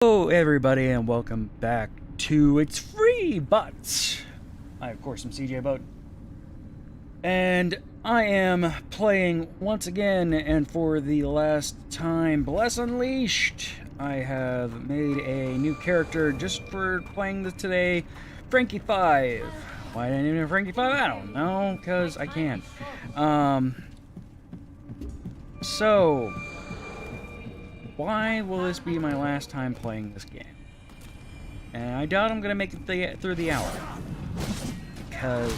Hello everybody and welcome back to It's Free But I of course am CJ Boat, and I am playing once again and for the last time Bless Unleashed. I have made a new character just for playing this today, Frankie 5. Why didn't I name Frankie 5? I don't know, because I can. So why will this be my last time playing this game? And I doubt I'm going to make it through the hour. Because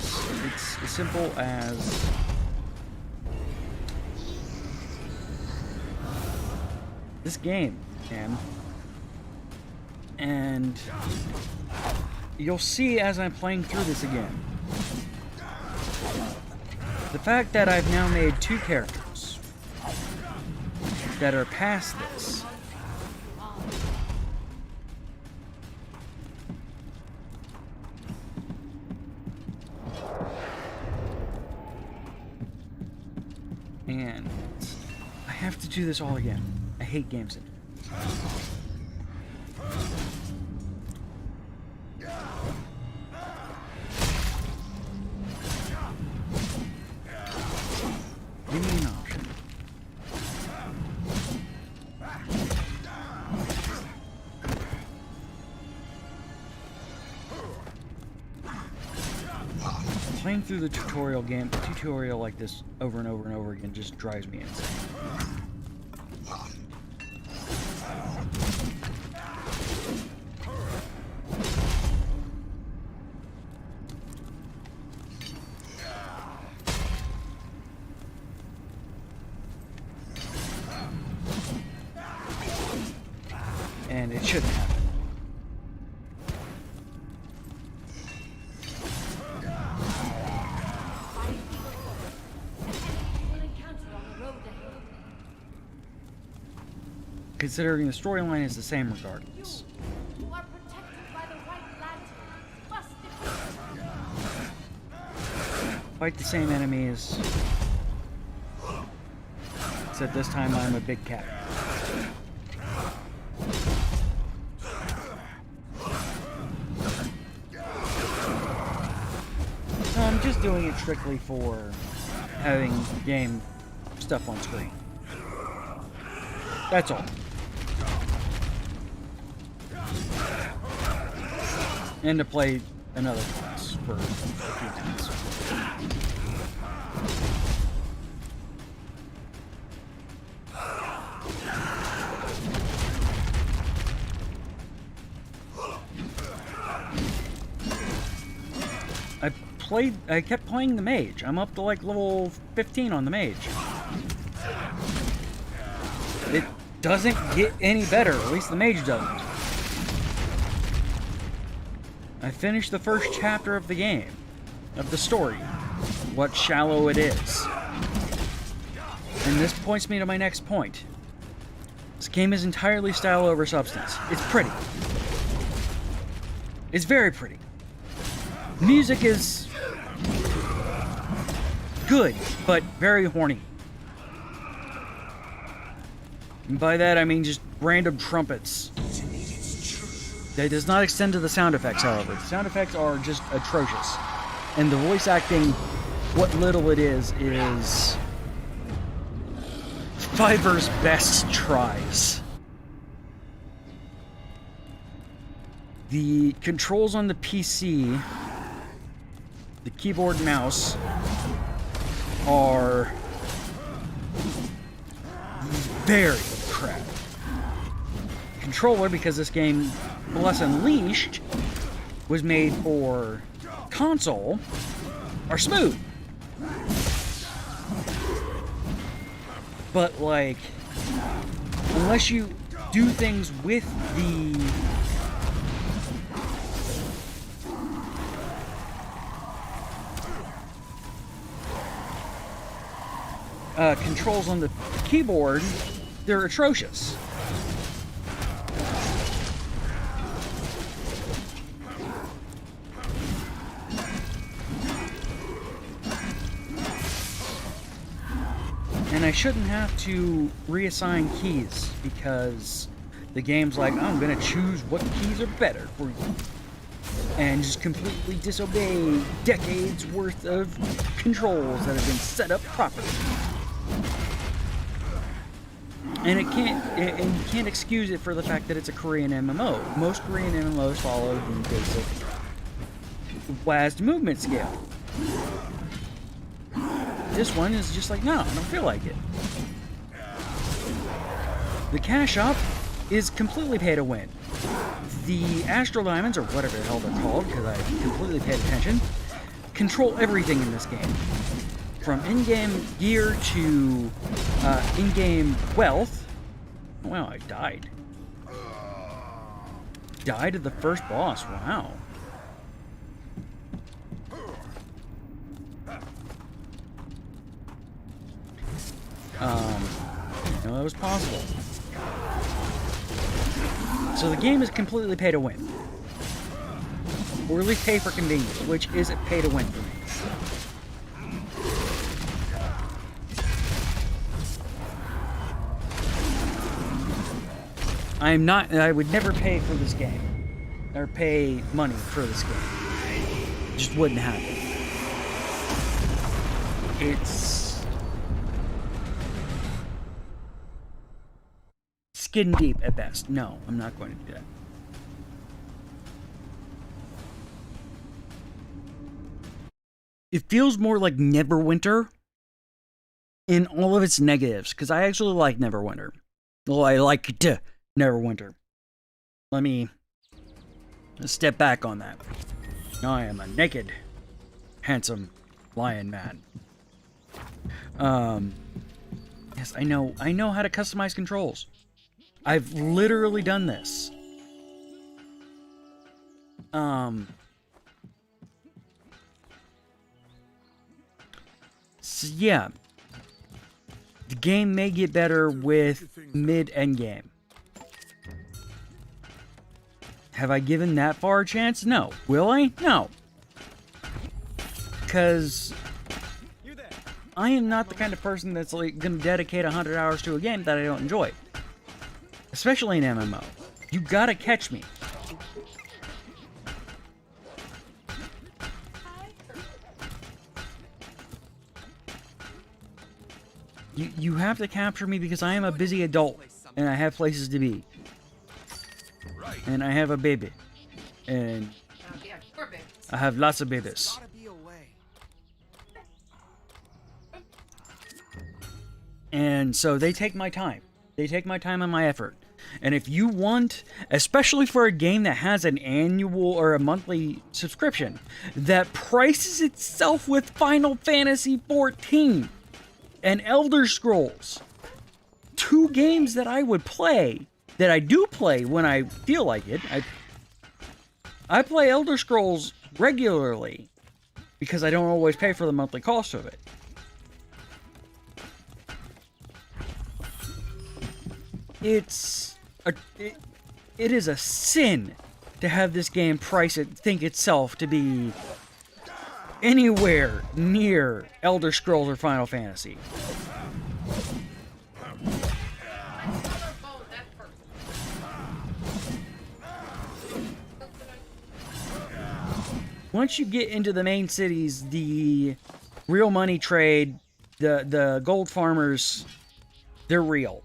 it's as simple as... this game, man. And you'll see as I'm playing through this again. The fact that I've now made two characters that are past this. And I have to do this all again. I hate games that do. Give me an option. Playing through the tutorial like this over and over and over again just drives me insane. And it shouldn't happen. Considering the storyline is the same regardless. You are protected by the White Lantern. Must defeat. Fight the same enemies. Except this time I'm a big cat. So I'm just doing it strictly for having game stuff on screen. That's all. And to play another class for a few minutes. I kept playing the mage. I'm up to like level 15 on the mage. It doesn't get any better, at least the mage doesn't. I finished the first chapter of the game, of the story, what shallow it is. And this points me to my next point. This game is entirely style over substance. It's pretty. It's very pretty. Music is good, but very horny. And by that I mean just random trumpets. That does not extend to the sound effects, however. The sound effects are just atrocious. And the voice acting, what little it is Fiverr's best tries. The controls on the PC, the keyboard and mouse, are very crap. Controller, because this game, Bless Unleashed, was made for console, are smooth. But like, unless you do things with the controls on the keyboard, they're atrocious. And I shouldn't have to reassign keys because The game's like, I'm gonna choose what keys are better for you. And just completely disobey decades worth of controls that have been set up properly. And you can't excuse it for the fact that it's a Korean MMO. Most Korean MMOs follow the basic WASD movement scale. This one is just like, no, I don't feel like it. The cash up is completely pay to win. The Astral Diamonds, or whatever the hell they're called, because I completely paid attention, control everything in this game. From in-game gear to in-game wealth. Wow, I died. Died of the first boss, wow. No, that was possible. So the game is completely pay to win. Or at least pay for convenience, which isn't pay to win for me. I would never pay for this game. Or pay money for this game. It just wouldn't happen. It's skin deep at best. No, I'm not going to do that. It feels more like Neverwinter in all of its negatives, because I actually like Neverwinter. Well, I liked Neverwinter. Let me step back on that. I am a naked, handsome lion man. Yes, I know how to customize controls. I've literally done this. So yeah, the game may get better with mid-end game. Have I given that far a chance? No. Will I? No. Because I am not the kind of person that's like going to dedicate 100 hours to a game that I don't enjoy. Especially in MMO. You gotta catch me. You have to capture me because I am a busy adult and I have places to be. And I have a baby. And I have lots of babies. And so they take my time. They take my time and my effort. And if you want, especially for a game that has an annual or a monthly subscription, that prices itself with Final Fantasy XIV and Elder Scrolls, two games that I would play, that I do play when I feel like it. I play Elder Scrolls regularly because I don't always pay for the monthly cost of it. It is a sin to have this game think itself to be anywhere near Elder Scrolls or Final Fantasy. Once you get into the main cities, the real money trade, the gold farmers, they're real.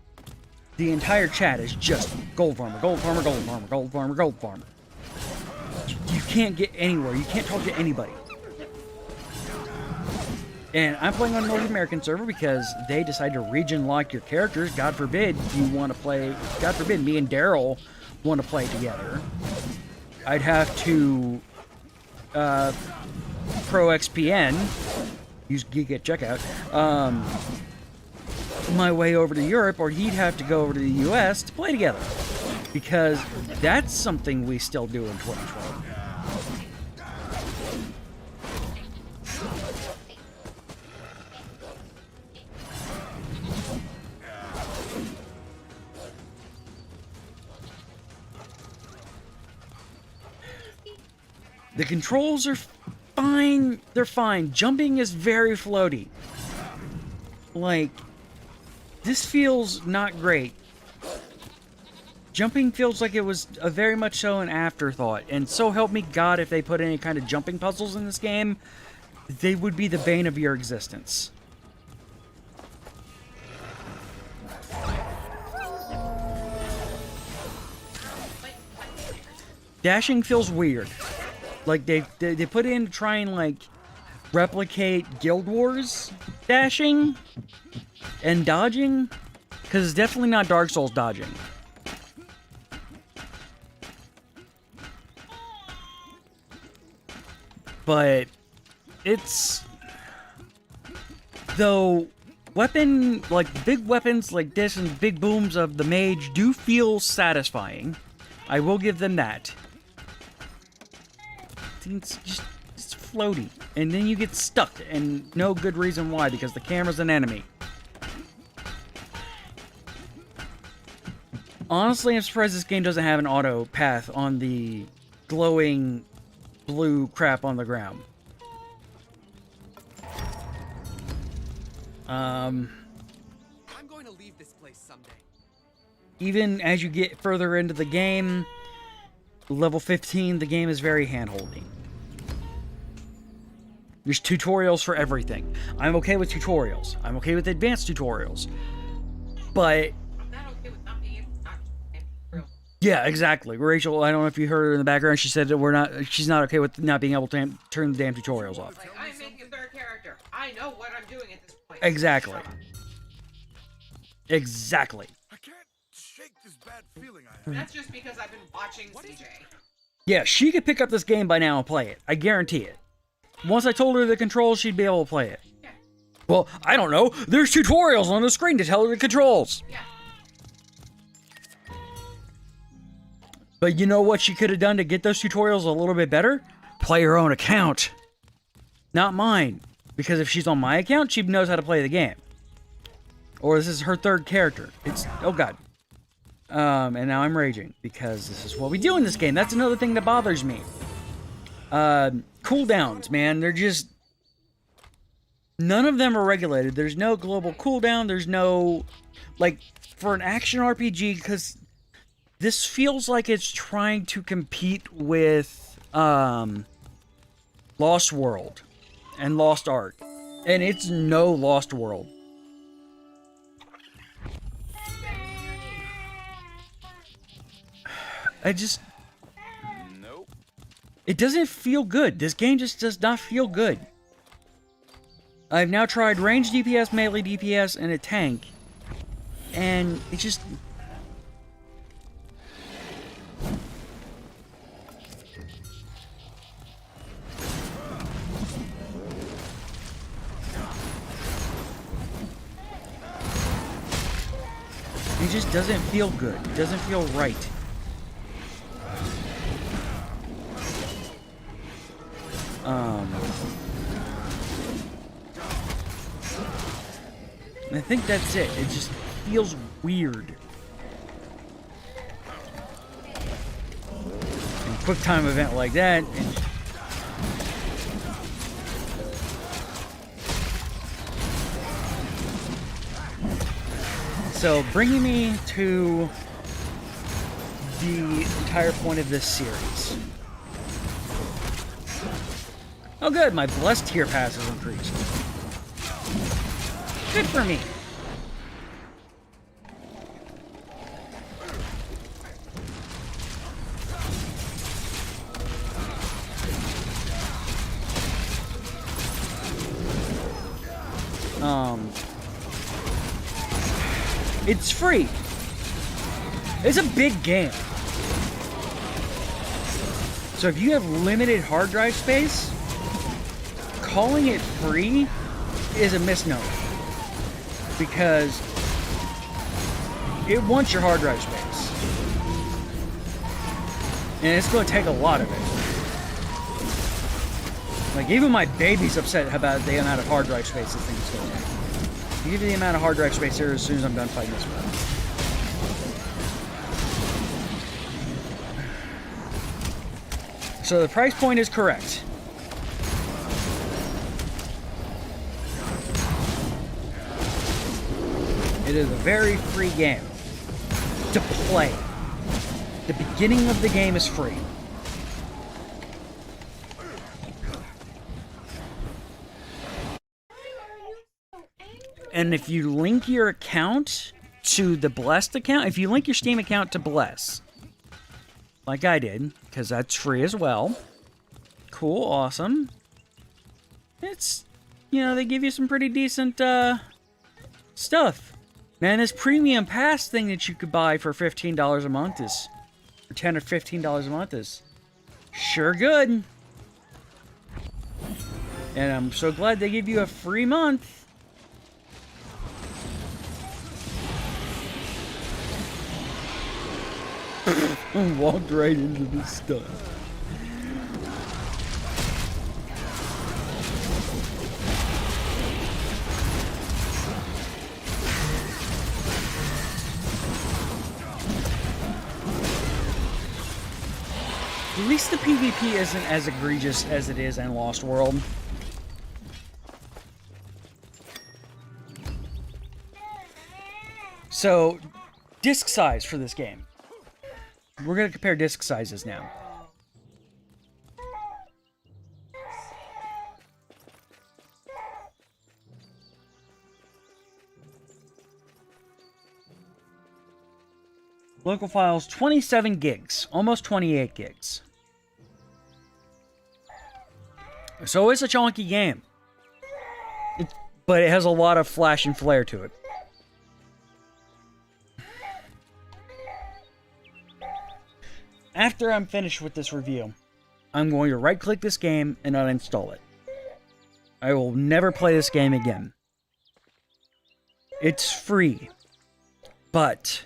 The entire chat is just gold farmer, gold farmer, gold farmer, gold farmer, gold farmer. You can't get anywhere. You can't talk to anybody. And I'm playing on a North American server because they decide to region lock your characters. God forbid you want to play. God forbid me and Daryl want to play together. I'd have to Pro XPN, use Geek at checkout, my way over to Europe, or he'd have to go over to the US to play together. Because that's something we still do in 2012. The controls are fine. They're fine. Jumping is very floaty. Like, this feels not great. Jumping feels like it was a very much so an afterthought, and so help me God if they put any kind of jumping puzzles in this game, they would be the bane of your existence. Dashing feels weird. Like they put in to try and like replicate Guild Wars dashing and dodging, because it's definitely not Dark Souls dodging. But it's, though, weapon, like big weapons like this and big booms of the mage do feel satisfying. I will give them that. It's just, it's floaty. And then you get stuck, and no good reason why, because the camera's an enemy. Honestly, I'm surprised this game doesn't have an auto path on the glowing blue crap on the ground. I'm going to leave this place someday. Even as you get further into the game, level 15, the game is very hand-holding. There's tutorials for everything. I'm okay with tutorials. I'm okay with advanced tutorials. But I'm not okay with not being real. yeah, exactly. Rachel, I don't know if you heard her in the background, she said that she's not okay with not being able to turn the damn tutorials off. Like, I'm making a third character. I know what I'm doing at this point. Exactly. Exactly. I can't shake this bad feeling I have. That's just because I've been watching CJ. Yeah, she could pick up this game by now and play it. I guarantee it. Once I told her the controls, she'd be able to play it. Yeah. Well, I don't know. There's tutorials on the screen to tell her the controls. Yeah. But you know what she could have done to get those tutorials a little bit better? Play her own account. Not mine. Because if she's on my account, she knows how to play the game. Or this is her third character. It's... oh god. And now I'm raging. Because this is what we do in this game. That's another thing that bothers me. Cooldowns, man. They're just... none of them are regulated. There's no global cooldown. There's no... like, for an action RPG, because... this feels like it's trying to compete with Lost World and Lost Ark. And it's no Lost World. I just... Nope. it doesn't feel good. This game just does not feel good. I've now tried range DPS, melee DPS, and a tank. And it just... it just doesn't feel good. It doesn't feel right. I think that's it. It just feels weird. And quick time event like that. And so, bringing me to the entire point of this series. Oh good, my blessed tier pass has increased. Good for me. It's free. It's a big game. So if you have limited hard drive space, calling it free is a misnomer. Because it wants your hard drive space. And it's going to take a lot of it. Like, even my baby's upset about the amount of hard drive space this thing's going to take. I'll give you the amount of hard drive space here as soon as I'm done fighting this one. So the price point is correct. It is a very free game to play. The beginning of the game is free. And if you link your account to the Blessed account, if you link your Steam account to Bless, like I did, because that's free as well. Cool, awesome. It's, you know, they give you some pretty decent stuff. Man, this premium pass thing that you could buy for $15 a month is, or $10 or $15 a month is sure good. And I'm so glad they give you a free month. Walked right into this stuff. At least the PvP isn't as egregious as it is in Lost World. So, disc size for this game. We're going to compare disc sizes now. Local files, 27 gigs. Almost 28 gigs. So it's a chunky game. But it has a lot of flash and flare to it. After I'm finished with this review, I'm going to right-click this game and uninstall it. I will never play this game again. It's free, but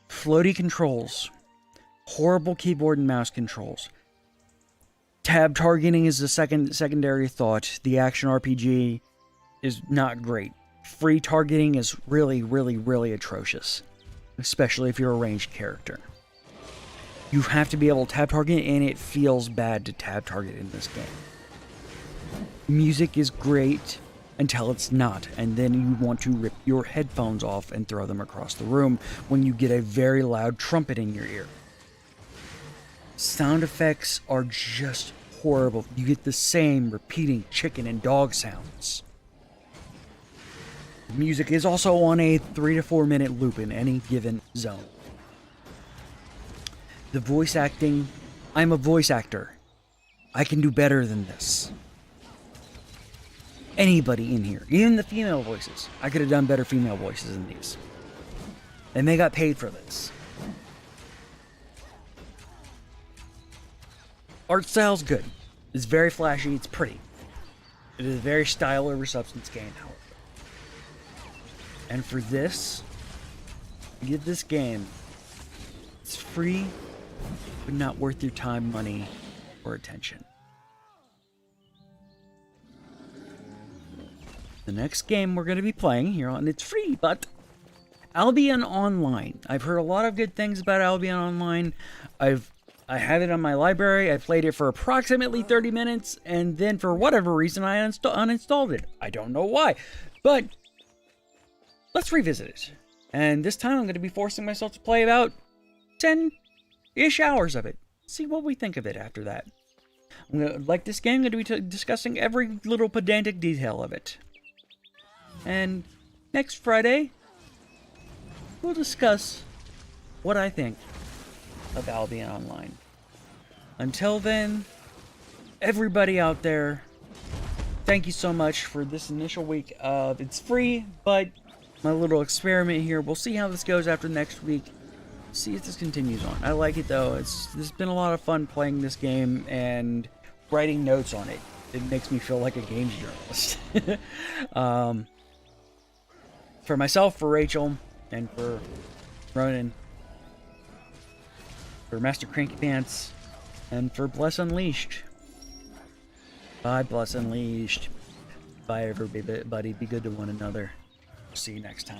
floaty controls, horrible keyboard and mouse controls. Tab targeting is the secondary thought. The action RPG is not great. Free targeting is really, really, really atrocious, especially if you're a ranged character. You have to be able to tab target, and it feels bad to tab target in this game. Music is great until it's not, and then you want to rip your headphones off and throw them across the room when you get a very loud trumpet in your ear. Sound effects are just horrible. You get the same repeating chicken and dog sounds. The music is also on a 3 to 4 minute loop in any given zone. The voice acting, I'm a voice actor. I can do better than this. Anybody in here, even the female voices, I could have done better female voices than these. And they got paid for this. Art style's good. It's very flashy, it's pretty. It is a very style over substance game, however. And for this, give this game, it's free, but not worth your time, money, or attention. The next game we're going to be playing here on, it's free, but Albion Online. I've heard a lot of good things about Albion Online. I have it on my library. I played it for approximately 30 minutes, and then for whatever reason I uninstalled it. I don't know why, but let's revisit it. And this time I'm going to be forcing myself to play about 10-ish hours of it. See what we think of it after that. Like this game, I'm going to be discussing every little pedantic detail of it. And next Friday, we'll discuss what I think of Albion Online. Until then, everybody out there, thank you so much for this initial week of it's free, but my little experiment here. We'll see how this goes after next week. See if this continues on. I like it though. It's been a lot of fun playing this game and writing notes on it. It makes me feel like a games journalist. For myself, for Rachel, and for Ronan, for Master Cranky Pants, and for Bless Unleashed. Bye, Bless Unleashed. Bye, everybody. Be good to one another. See you next time.